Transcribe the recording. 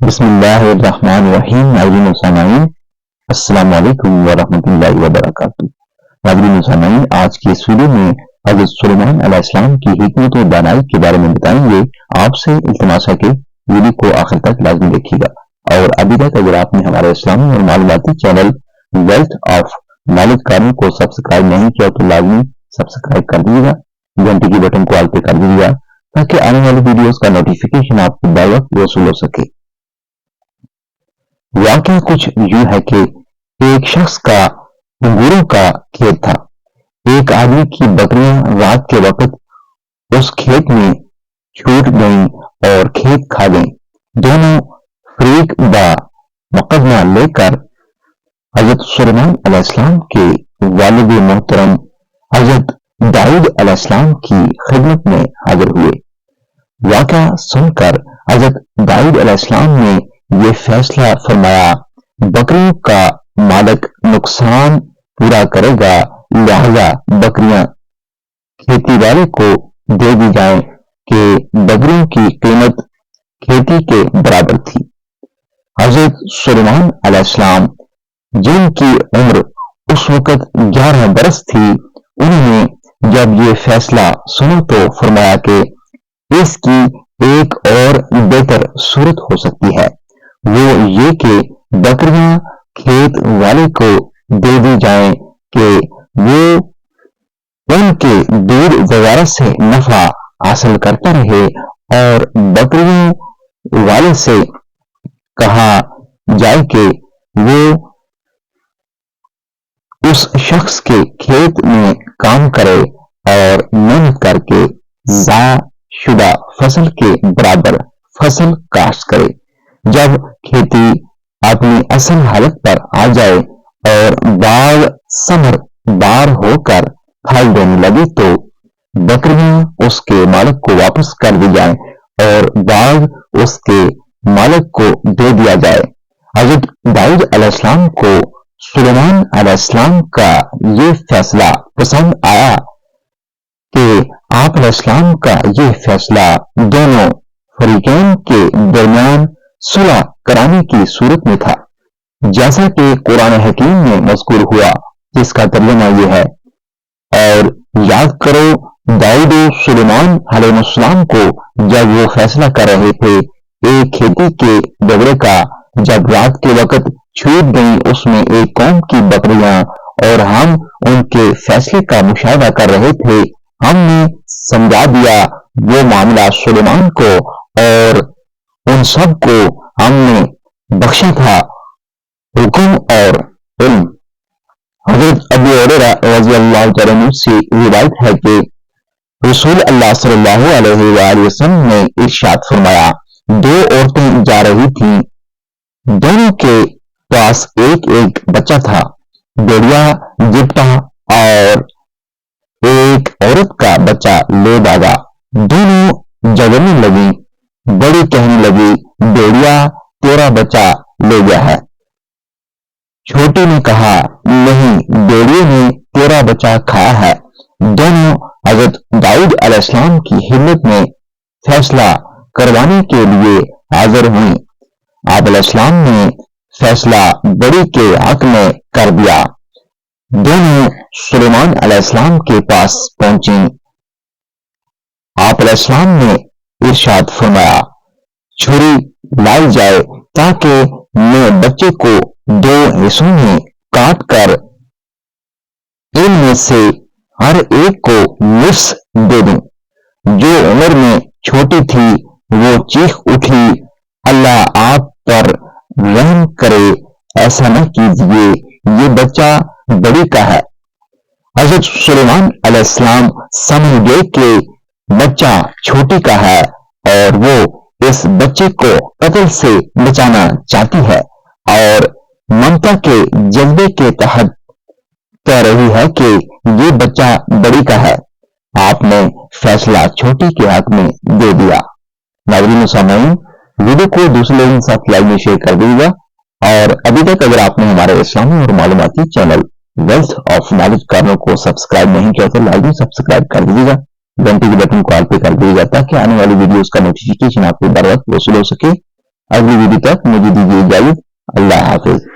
بسم اللہ الرحمن الرحیم. ناظرین و سامعین السلام علیکم ورحمۃ اللہ وبرکاتہ. ناظرین و سامعین، آج کی اس ویڈیو میں حضرت سلیمان علیہ السلام کی حکمت و دانائی کے بارے میں بتائیں گے. آپ سے التماس ہے کہ ویڈیو کو آخر تک لازمی دیکھیے گا، اور ابھی تک اگر آپ نے ہمارے اسلامی اور معلوماتی channel wealth of knowledge corner کو سبسکرائب نہیں کیا تو لازمی سبسکرائب کر دیجیے گا، گھنٹی کی بٹن کو آل پہ کر دیجیے گا تاکہ آنے والی ویڈیوز کا نوٹیفیکیشن آپ کو بر وقت وصول ہو سکے. واقعہ کچھ یوں ہے کہ ایک شخص کا انگوروں کا کھیت تھا. ایک آدمی کی بکریاں رات کے وقت اس کھیت میں چھوٹ گئیں اور کھیت کھا گئیں. دونوں فریق با مقدمہ لے کر حضرت سلیمان علیہ السلام کے والد محترم حضرت داؤد علیہ السلام کی خدمت میں حاضر ہوئے. واقعہ سن کر حضرت داؤد علیہ السلام نے یہ فیصلہ فرمایا، بکریوں کا مالک نقصان پورا کرے گا، لہذا بکریاں کھیتی والے کو دے دی جائیں کہ بکریوں کی قیمت کھیتی کے برابر تھی. حضرت سلیمان علیہ السلام جن کی عمر اس وقت 11 برس تھی، انہوں نے جب یہ فیصلہ سنا تو فرمایا کہ اس کی ایک اور بہتر صورت ہو سکتی ہے، وہ یہ کہ بکریاں کھیت والے کو دے دی جائیں کہ وہ ان کے دودھ وغیرہ سے نفع حاصل کرتا رہے، اور بکریوں والے سے کہا جائے کہ وہ اس شخص کے کھیت میں کام کرے اور محنت کر کے ضائع شدہ فصل کے برابر فصل کاشت کرے. جب کھیتی اپنی اصل حالت پر آ جائے اور باغ ثمر بار ہو کر پھل دینے لگے تو بکریاں اس کے مالک کو واپس کر دی جائیں اور باغ اس کے مالک کو دے دیا جائے. حضرت داؤد علیہ السلام کو سلیمان علیہ السلام کا یہ فیصلہ پسند آیا کہ آپ علیہ السلام کا یہ فیصلہ دونوں فریقین کے درمیان صلح کرانے کی صورت میں تھا، جیسا کہ قرآن حکیم میں مذکور ہوا، جس کا ترجمہ یہ ہے: اور یاد کرو داؤد و سلیمان علیہ السلام کو جب وہ فیصلہ کر رہے تھے ایک کھیتی کے بگڑے کا، جب رات کے وقت چھوٹ گئی اس میں ایک قوم کی بکریاں، اور ہم ان کے فیصلے کا مشاہدہ کر رہے تھے. ہم نے سمجھا دیا وہ معاملہ سلیمان کو، اور ان سب کو ہم نے بخشا تھا حکم اور علم. حضرت ابو ہریرہ رضی اللہ تعالیٰ عنہ سے روایت ہے کہ رسول اللہ صلی اللہ علیہ وآلہ وسلم نے ارشاد فرمایا، دو عورتیں جا رہی تھیں، دونوں کے پاس ایک ایک بچہ تھا. بھیڑیا جپٹا اور ایک عورت کا بچہ لے بھاگا. دونوں جگرنے لگی. بڑی کہنے لگی، بھیڑیا تیرا بچہ لے گیا ہے. چھوٹی نے کہا، نہیں، بھیڑیے نے تیرا بچہ کھایا ہے. دونوں حضرت داؤد علیہ السلام کی خدمت میں فیصلہ کروانے کے لیے حاضر ہوئیں. آپ علیہ السلام نے فیصلہ بڑی کے حق میں کر دیا. دونوں سلیمان علیہ السلام کے پاس پہنچیں. آپ علیہ السلام نے ارشاد فرمایا، چھری لائی جائے تاکہ میں بچے کو دو حصوں میں کاٹ کر ان میں سے ہر ایک کو نصف دے دوں. جو عمر میں چھوٹی تھی وہ چیخ اٹھی، اللہ آپ پر رحم کرے، ایسا نہ کیجیے، یہ بچہ بڑی کا ہے. حضرت سلیمان علیہ السلام سمجھ گئے کہ بچہ چھوٹی کا ہے اور وہ اس بچے کو قتل سے بچانا چاہتی ہے اور ممتا کے جذبے کے تحت کہہ رہی ہے کہ یہ بچہ بڑی کا ہے. آپ نے فیصلہ چھوٹی کے حق میں دے دیا. ناظرین و سامعین، ویڈیو کو دوسرے لوگوں کے ساتھ لائک میں شیئر کر دیجیے گا، اور ابھی تک اگر آپ نے ہمارے اسلامی اور معلوماتی channel wealth of knowledge corner کو سبسکرائب نہیں کیا تو لازمی سبسکرائب کر دیجیے گا، گھنٹی کے بٹن کو آل پہ کر دیجیے گا تاکہ آنے والی ویڈیوز کا نوٹیفیکیشن آپ کو بر وقت وصول ہو سکے. اگلی ویڈیو تک مجھے دیجیے اجازت. اللہ حافظ.